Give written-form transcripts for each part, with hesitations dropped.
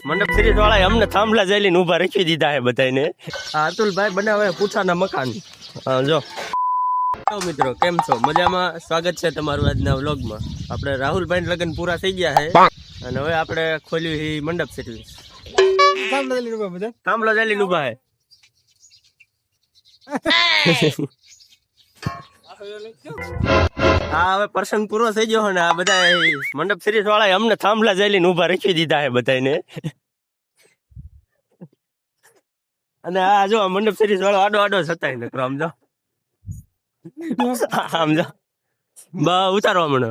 મંડપ સિરીઝ વાળા અમને થાંભલા જઈને ઉભા રાખી દીધા હે બધાને. આ અતુલભાઈ બનાવે પૂછાના મકાન. જો મિત્રો કેમ છો, મજામાં? સ્વાગત છે તમારું આજના વ્લોગમાં. આપણે રાહુલભાઈ લગ્ન પૂરા થઈ ગયા છે અને હવે આપણે ખોલ્યું છે મંડપ સિરીઝ. થાંભલા જઈને ઉભા હે. હા, હવે પ્રસંગ પૂરો થઈ ગયો ને આ બધા મંડપ સિરીઝ વાળા અમને થાંભલા જઈને ઉભા રાખી દીધા હે બધાને. અને આ જો મંડપ સિરીઝ વાળો આડો આડો છતાય ને સમજો સમજો બા ઉતારવા મને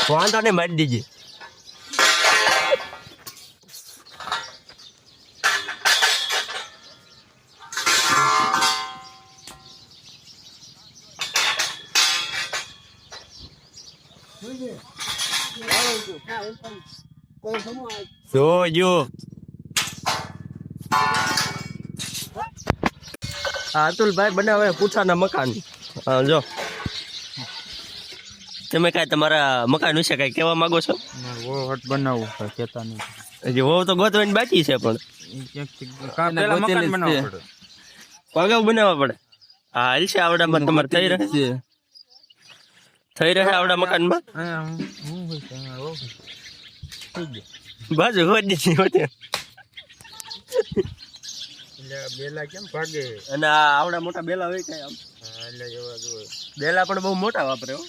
વાંધો ને મારી દીજે. જો અતુલભાઈ બનાવે પૂછાના મકાન. જો તમે કઈ તમારા મકાન વિશે કઈ કહેવા માંગો છો? હટ બનાવવું કેતા નહીં. હજી હોવ તો ગોતવાની બાકી છે પણ પગાવ બનાવવા પડે. હા હાલ છે આવડામાં તમારે થઈ રહે આવડા મકાનમાં બાજુ હોતી બેલા કેમ ભાગે? અને આ આવડા મોટા બેલા હોય કઈ આમ બેલા પણ બહુ મોટા વાપરે હો.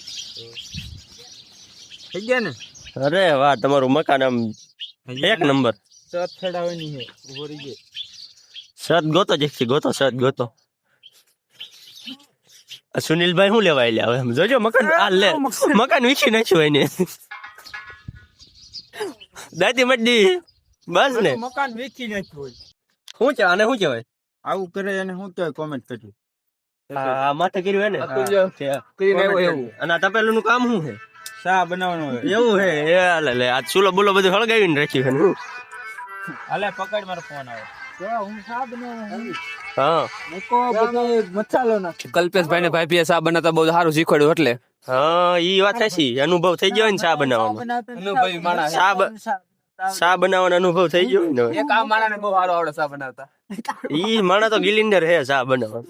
થઈ ગયા ને? અરે વાહ, તમારું મકાન આમ એક નંબર. સત છડાવવાની છે ઉભો રહી ગયો. સત ગોતો જેથી ગોતો સત ગોતો. સુનિલભાઈ શું લેવા લે હવે જોજો મકાન આ લે મકાન વીખી નાખ્યું એને દાદી મડી બસ ને મકાન વેચી નાખ્યું. શું છે આને શું કહેવાય? આવું કરે એને શું કહેવાય? કોમેન્ટ કરજો. આ માથે કર્યું હે ને અને આ તપેલું નું કામ શું છે? ચા બનાવવાનો હોય એવું હે. લે આ ચૂલો બોલો બધું હળગાવીને રાખ્યું છે. હાલે પકડ, મારો ફોન આવે. હું ચા બનાવું. હા મૂકો બધો મસાલો નાખ. કલ્પેશભાઈ ને ભાઈ સા બનાવતા બહુ સારું શીખવાડ્યું એટલે. હા ઈ વાત છે. અનુભવ થઈ ગયો ને ચા બનાવવાનો. ચા બનાવવાનો અનુભવ થઈ ગયો ને. એક આ માણાને બહુ સારો આવડે ચા બનાવતા. ઈ માણા તો ગિલિન્ડર હે ચા બનાવવાનો.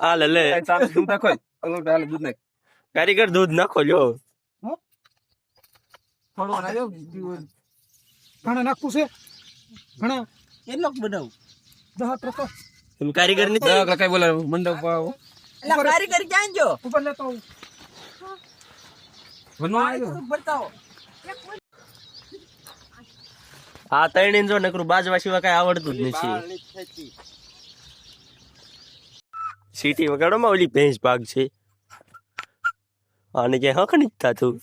આ લે કારીગર દૂધ નાખો લ્યો. ઘણા નાખવું છે ઘણા કેટલો બનાવું 10 તમે કારીગર નથી કઈ બોલે મંડપ કારીગર ક્યાં ગયો? ઉપર લેતો બતાવો. આ તૈણી જો નકરું બાજવા સિવાય કઈ આવડતું જ નથી. સીટી વગાડોમાં ઓલી ભેંસ ભાગ છે આને ક્યાંય હક નથી થતું.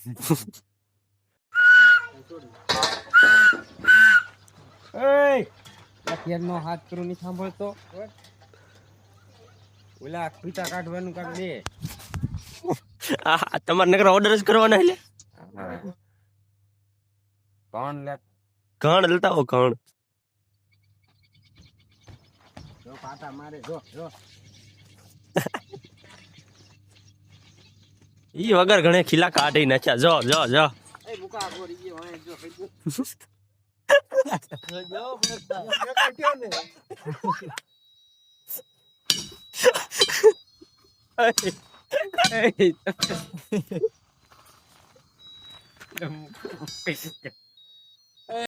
નો હાથ કરું નહીં સાંભળતો. ઓલા પીટા કાઢવાનું કાઢ દે. તમારે નકરા ઓર્ડર જ કરવાના એટલે કોણ લે ઘણ લેતા હો ઘણ. જો પાટા મારે જો જો ઈ વગર ઘણે ખીલા કાઢી નાખ્યા. જો જો જો એ મુકા બોરી ગયો હે જો